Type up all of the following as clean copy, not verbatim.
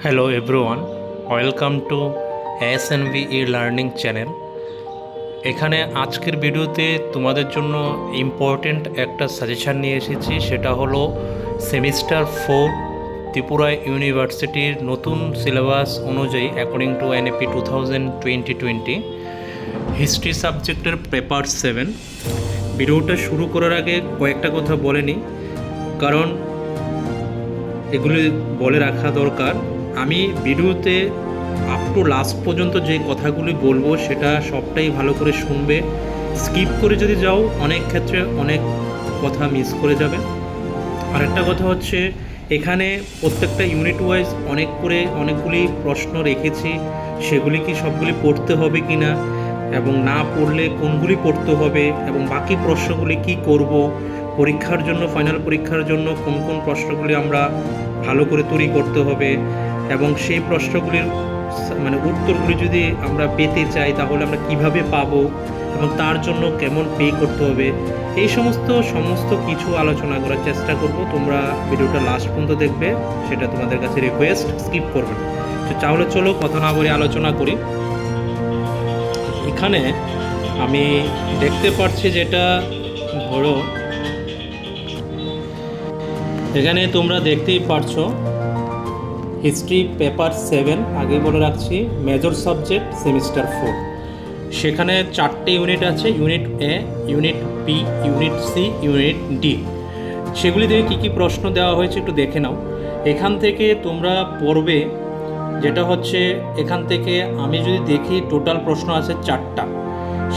Hello everyone, welcome to SNV e-learning channel। এখানে আজকের ভিডিওতে তোমাদের জন্য ইম্পর্টেন্ট একটা সাজেশান নিয়ে এসেছি, সেটা হলো সেমিস্টার 4 ত্রিপুরা ইউনিভার্সিটির নতুন সিলেবাস অনুযায়ী অ্যাকর্ডিং টু এনইপি 2020 হিস্ট্রি সাবজেক্টের পেপার 7। ভিডিওটা শুরু করার আগে কয়েকটা কথা বলে নিই, কারণ এগুলি বলে রাখা দরকার। আমি ভিডিওতে আপ টু লাস্ট পর্যন্ত যে কথাগুলি বলবো সেটা সবটাই ভালো করে শুনবে। স্কিপ করে যদি যাও অনেক ক্ষেত্রে অনেক কথা মিস করে যাবে। আরেকটা কথা হচ্ছে, এখানে প্রত্যেকটা ইউনিট ওয়াইজ অনেকগুলি প্রশ্ন রেখেছি, সেগুলি কি সবগুলি পড়তে হবে কি না, এবং না পড়লে কোনগুলি পড়তে হবে, এবং বাকি প্রশ্নগুলি কি করব, পরীক্ষার জন্য ফাইনাল পরীক্ষার জন্য কোন কোন প্রশ্নগুলি আমরা ভালো করে তৈরি করতে হবে, এবং সেই প্রশ্নগুলির উত্তরগুলি যদি আমরা পেতে চাই তাহলে আমরা কিভাবে পাবো, এবং তার জন্য কেমন পে করতে হবে, এই সমস্ত কিছু আলোচনা করার চেষ্টা করব। তোমরা ভিডিওটা লাস্ট পর্যন্ত দেখবে, সেটা তোমাদের কাছে রিকোয়েস্ট, স্কিপ করবে না। তো তাহলে চলো কথা না বলে আলোচনা করি। এখানে আমি দেখতে পাচ্ছি, যেটা ধরো এখানে তোমরা দেখতেই পারছো হিস্ট্রি পেপার 7, আগে বলে রাখছি মেজর সাবজেক্ট সেমিস্টার 4। সেখানে 4টে ইউনিট আছে, unit A, unit B, unit C, unit D. সেগুলি থেকে কী কী প্রশ্ন দেওয়া হয়েছে একটু দেখে নাও। এখান থেকে তোমরা পড়বে, যেটা হচ্ছে এখান থেকে আমি যদি দেখি টোটাল প্রশ্ন আছে 4টা।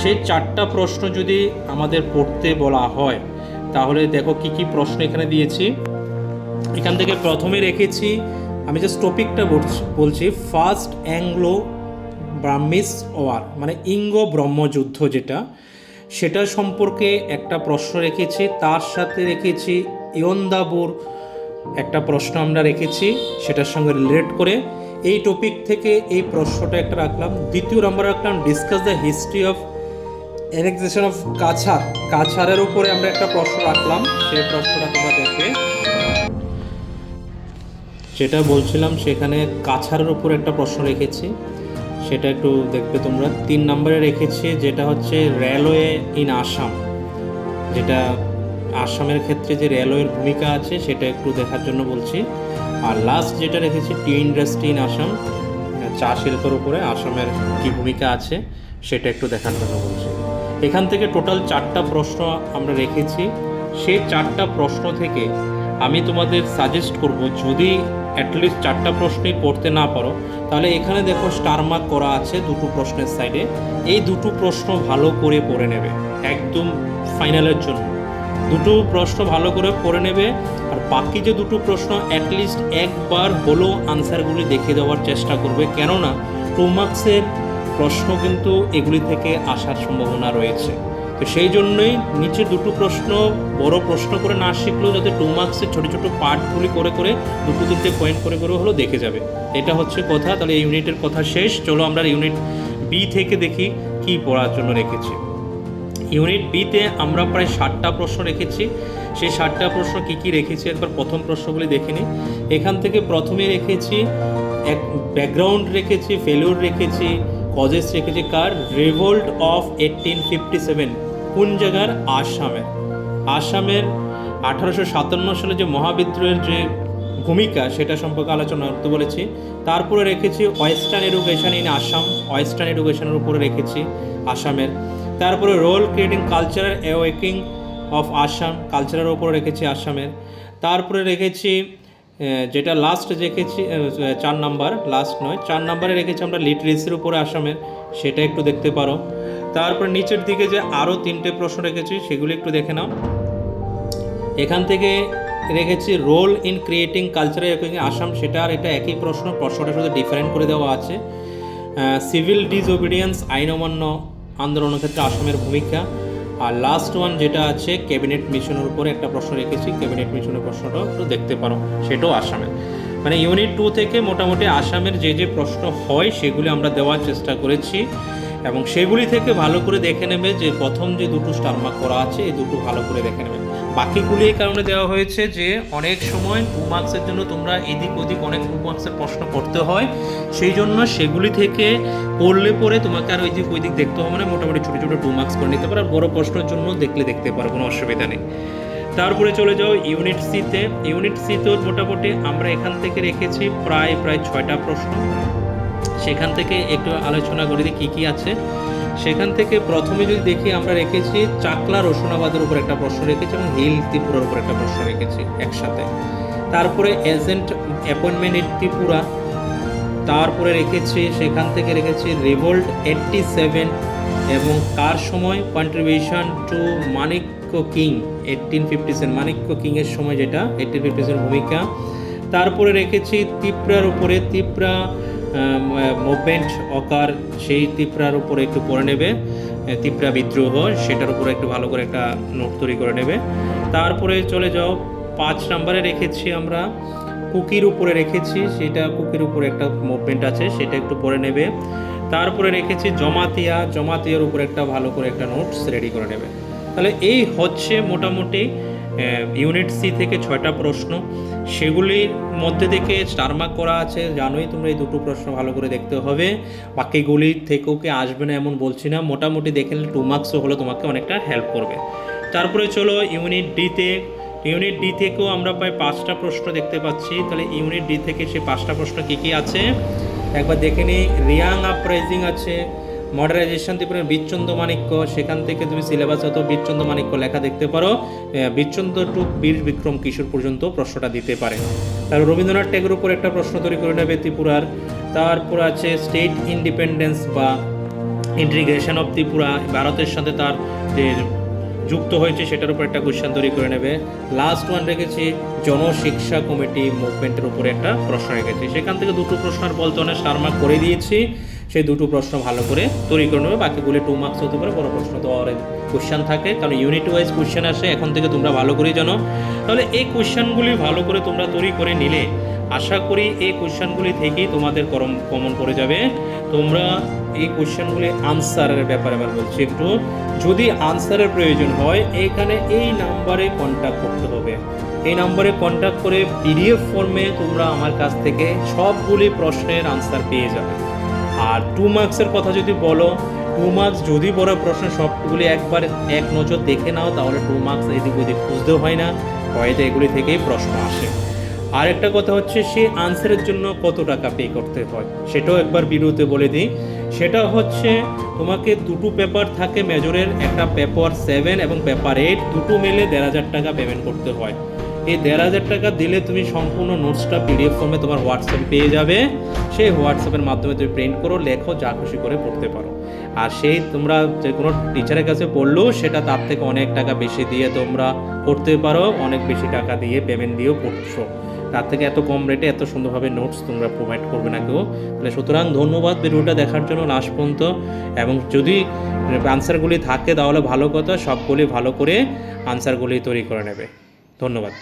সেই 4টা প্রশ্ন যদি আমাদের পড়তে বলা হয় তাহলে দেখো কী কী প্রশ্ন এখানে দিয়েছি। এখান থেকে প্রথমে রেখেছি, আমি জাস্ট টপিকটা বলছি, ফার্স্ট অ্যাংলো ব্রাহ্মিস ওয়ার, মানে ইঙ্গ ব্রহ্মযুদ্ধ সেটা সম্পর্কে একটা প্রশ্ন রেখেছি। তার সাথে রেখেছি ইয়ন্দাবুর একটা প্রশ্ন আমরা রেখেছি, সেটার সঙ্গে রিলেট করে এই টপিক থেকে এই প্রশ্নটা একটা রাখলাম। দ্বিতীয় নাম্বার রাখলাম discuss the history of annexation of Cachar. কাছাড়ের উপরে আমরা একটা প্রশ্ন রাখলাম, সেই প্রশ্নটা তোমরা দেখবে। যেটা বলছিলাম সেখানে কাছাড়ের উপর একটা প্রশ্ন রেখেছি, সেটা একটু দেখবে তোমরা। 3 নম্বরে রেখেছি যেটা হচ্ছে রেলওয়ে ইন আসাম, যেটা আসামের ক্ষেত্রে যে রেলওয়ের ভূমিকা আছে সেটা একটু দেখার জন্য বলছি। আর লাস্ট যেটা রেখেছি টি ইন্ডাস্ট্রি ইন আসাম, চা শিল্পের উপরে আসামের কী ভূমিকা আছে সেটা একটু দেখার জন্য বলছি। এখান থেকে টোটাল 4টা প্রশ্ন আমরা রেখেছি। সেই 4টা প্রশ্ন থেকে আমি তোমাদের সাজেস্ট করব, যদি অ্যাটলিস্ট 4টা প্রশ্নই পড়তে না পারো তাহলে এখানে দেখো স্টার মার্ক করা আছে দুটো প্রশ্নের সাইডে, এই দুটো প্রশ্ন ভালো করে পড়ে নেবে একদম ফাইনালের জন্য। দুটো প্রশ্ন ভালো করে পড়ে নেবে, আর বাকি যে দুটো প্রশ্ন অ্যাটলিস্ট একবার হলেও আনসারগুলি দেখে দেওয়ার চেষ্টা করবে, কেননা 2 মার্কসের প্রশ্ন কিন্তু এগুলি থেকে আসার সম্ভাবনা রয়েছে। তো সেই জন্যই নিচে দুটো প্রশ্ন বড় প্রশ্ন করে না শিখলেও যাতে 2 মার্কসের ছোটো ছোটো পার্টগুলি করে 2-3টে পয়েন্ট করে হলো দেখে যাবে, এটা হচ্ছে কথা। তাহলে এই ইউনিটের কথা শেষ। চলো আমরা ইউনিট বি থেকে দেখি কি পড়ার জন্য রেখেছি। ইউনিট বিতে আমরা প্রায় 60টা প্রশ্ন রেখেছি। সেই 60টা প্রশ্ন কী কী রেখেছি একবার প্রথম প্রশ্নগুলি দেখে নিই। এখান থেকে প্রথমে রেখেছি এক ব্যাকগ্রাউন্ড রেখেছি, ফেলিউর রেখেছি, কজেস রেখেছি কার, রিভোল্ট অফ 1857 কোন জায়গার, আসামের 1857 সালে যে মহাবিদ্রোহের যে ভূমিকা সেটা সম্পর্কে আলোচনা করতে বলেছি। তারপরে রেখেছি western education in Assam, western এডুকেশনের উপরে রেখেছি আসামের। তারপরে role creating cultural awakening of Assam, কালচারের উপরে রেখেছি আসামের। তারপরে রেখেছি যেটা লাস্ট রেখেছি 4 নাম্বার, লাস্ট নয় 4 নাম্বারে রেখেছি আমরা লিটারেসির উপরে আসামের, সেটা একটু দেখতে পারো। তারপর নিচের দিকে যে আরও 3টে প্রশ্ন রেখেছি সেগুলি একটু দেখে নাও। এখান থেকে রেখেছি role in creating cultural awakening Assam, সেটা আর এটা একই প্রশ্নটা শুধু ডিফারেন্ট করে দেওয়া আছে। সিভিল ডিসওবিডিয়েন্স, আইন অমান্য আন্দোলনের ক্ষেত্রে আসামের ভূমিকা। আর লাস্ট ওয়ান যেটা আছে ক্যাবিনেট মিশনের উপরে একটা প্রশ্ন রেখেছি, ক্যাবিনেট মিশনের প্রশ্নটাও একটু দেখতে পারো, সেটাও আসামের। মানে ইউনিট 2 থেকে মোটামুটি আসামের যে প্রশ্ন হয় সেগুলি আমরা দেওয়ার চেষ্টা করেছি। এবং সেগুলি থেকে ভালো করে দেখে নেবে যে প্রথম যে দুটো স্টার মার্ক করা আছে এই দুটো ভালো করে দেখে নেবে। বাকিগুলি এই কারণে দেওয়া হয়েছে যে অনেক সময় 2 মার্কসের জন্য তোমরা এদিক ওদিক অনেক 2 মার্কসের প্রশ্ন করতে হয়, সেই জন্য সেগুলি থেকে পড়লে পরে তোমাকে আর ওইদিক ওইদিক দেখতে হবে না, মোটামুটি ছোটো ছোটো 2 মার্কস করে নিতে পারো। আর বড় প্রশ্নের জন্য দেখতে পারো, কোনো অসুবিধা নেই। তারপরে চলে যাও ইউনিট সিতে। ইউনিট সিতেও মোটামুটি আমরা এখান থেকে রেখেছি প্রায় 6টা প্রশ্ন। সেখান থেকে একটু আলোচনা করে দিই কী কী আছে। সেখান থেকে প্রথমে যদি দেখি আমরা রেখেছি চাকলা রসুনাবাদের উপর একটা প্রশ্ন রেখেছি এবং হিল ত্রিপুরার উপর একটা প্রশ্ন রেখেছি একসাথে। তারপরে এজেন্ট অ্যাপয়েন্টমেন্ট ইন ত্রিপুরা, তারপরে রেখেছি সেখান থেকে রেখেছি রিভোল্ট 87 এবং কার সময় contribution to Manikya king 1857, Manikya কিংয়ের সময় যেটা 1857 ভূমিকা। তারপরে রেখেছি ত্রিপুরার উপরে, ত্রিপুরা মুভমেন্ট অকার, সেই ত্রিপুরার উপরে একটু পড়ে নেবে, ত্রিপুরা বিদ্রোহ সেটার উপরে একটু ভালো করে একটা নোট তৈরি করে নেবে। তারপরে চলে যাও 5 নম্বরে রেখেছি আমরা কুকির উপরে রেখেছি, সেটা কুকির উপরে একটা মুভমেন্ট আছে সেটা একটু পড়ে নেবে। তারপরে রেখেছি জমাতিয়ার উপরে একটা ভালো করে একটা নোটস রেডি করে নেবে। তাহলে এই হচ্ছে মোটামুটি ইউনিট সি থেকে 6টা প্রশ্ন, সেগুলির মধ্যে থেকে স্টার মার্ক করা আছে। জানোই তোমরা এই দুটো প্রশ্ন ভালো করে দেখতে হবে, বাকিগুলি থেকেও কি আসবে না এমন বলছি না, মোটামুটি দেখে নিলে 2 মার্কসও হলে তোমাকে অনেকটা হেল্প করবে। তারপরে চলো ইউনিট ডিতে। ইউনিট ডি থেকেও আমরা প্রায় 5টা প্রশ্ন দেখতে পাচ্ছি। তাহলে ইউনিট ডি থেকে সেই 5টা প্রশ্ন কী কী আছে একবার দেখে নিই। রিয়াং আপরাইজিং আছে, মডারাইজেশন ত্রিপুরার বীরচন্দ্র মাণিক্য, সেখান থেকে তুমি সিলেবাস হতো বীরচন্দ্র মাণিক্য লেখা দেখতে পারো, বীরচন্দ্র টু বীর বিক্রম কিশোর পর্যন্ত প্রশ্নটা দিতে পারে। তারপর রবীন্দ্রনাথ টেগোর উপর একটা প্রশ্ন তৈরি করে নেবে ত্রিপুরার। তারপর আছে স্টেট ইন্ডিপেন্ডেন্স বা ইন্টিগ্রেশন অফ ত্রিপুরা, ভারতের সাথে তার যে যুক্ত হয়েছে সেটার উপর একটা কোয়েশ্চেন তৈরি করে নেবে। লাস্ট ওয়ান রেখেছি জনশিক্ষা কমিটি মুভমেন্টের উপরে একটা প্রশ্ন রেখেছি, সেখান থেকে দুটো প্রশ্ন আর বলতে অনেক স্টার মার্ক করে দিয়েছি, সেই দুটো প্রশ্ন ভালো করে তৈরি করে নেবে। বাকিগুলো 2 মার্কস হতে পারে, বড় প্রশ্ন তো অনেক কোয়েশ্চেন থাকে, কারণ ইউনিট ওয়াইজ কোয়েশ্চেন আসে, এখন থেকে তোমরা ভালো করেই জানো। তাহলে এই কোয়েশ্চেনগুলি ভালো করে তোমরা তৈরি করে নিলে আশা করি এই কোয়েশ্চেনগুলি থেকেই তোমাদের কমন পড়ে যাবে। তোমরা এই কোয়েশ্চেনগুলি আনসারের ব্যাপারে আবার বলছি একটু, যদি আনসারের প্রয়োজন হয় এখানে এই নাম্বারে কন্ট্যাক্ট করতে হবে। এই নাম্বারে কন্ট্যাক্ট করে পিডিএফ ফর্মে তোমরা আমার কাছ থেকে সবগুলি প্রশ্নের আনসার পেয়ে যাবে। আর 2 মার্কসের কথা যদি বলো, 2 মার্কস যদি বড় প্রশ্ন সবগুলি একবার এক নজর দেখে নাও তাহলে 2 মার্কস এদিক ওদিক খুঁজতেও হয় না, হয়তো এগুলি থেকেই প্রশ্ন আসে। আর একটা কথা হচ্ছে সেই আনসারের জন্য কত টাকা পে করতে হয় সেটাও একবার ভিডিওতে বলে দিই। সেটা হচ্ছে তোমাকে দুটো পেপার থাকে মেজরের, একটা পেপার 7 এবং পেপার 8, দুটো মিলে 1,500 টাকা পেমেন্ট করতে হয়। এই 1,500 টাকা দিলে তুমি সম্পূর্ণ নোটসটা পিডিএফ ফর্মে তোমার হোয়াটসঅ্যাপে পেয়ে যাবে, সেই হোয়াটসঅ্যাপের মাধ্যমে তুমি প্রিন্ট করো, লেখো, যা খুশি করে পড়তে পারো। আর সেই তোমরা যে কোনো টিচারের কাছে পড়লেও সেটা তার থেকে অনেক টাকা বেশি দিয়ে তোমরা পড়তে পারো, অনেক বেশি টাকা দিয়ে পেমেন্ট দিয়েও পড়ছো, তার থেকে এত কম রেটে এত সুন্দরভাবে নোটস তোমরা প্রোভাইড করবে না কেউ। তাহলে সুতরাং ধন্যবাদ ভিডিওটা দেখার জন্য লাস্ট পর্যন্ত, এবং যদি আনসারগুলি থাকে তাহলে ভালো কথা, সবগুলি ভালো করে আনসারগুলি তৈরি করে নেবে। ধন্যবাদ।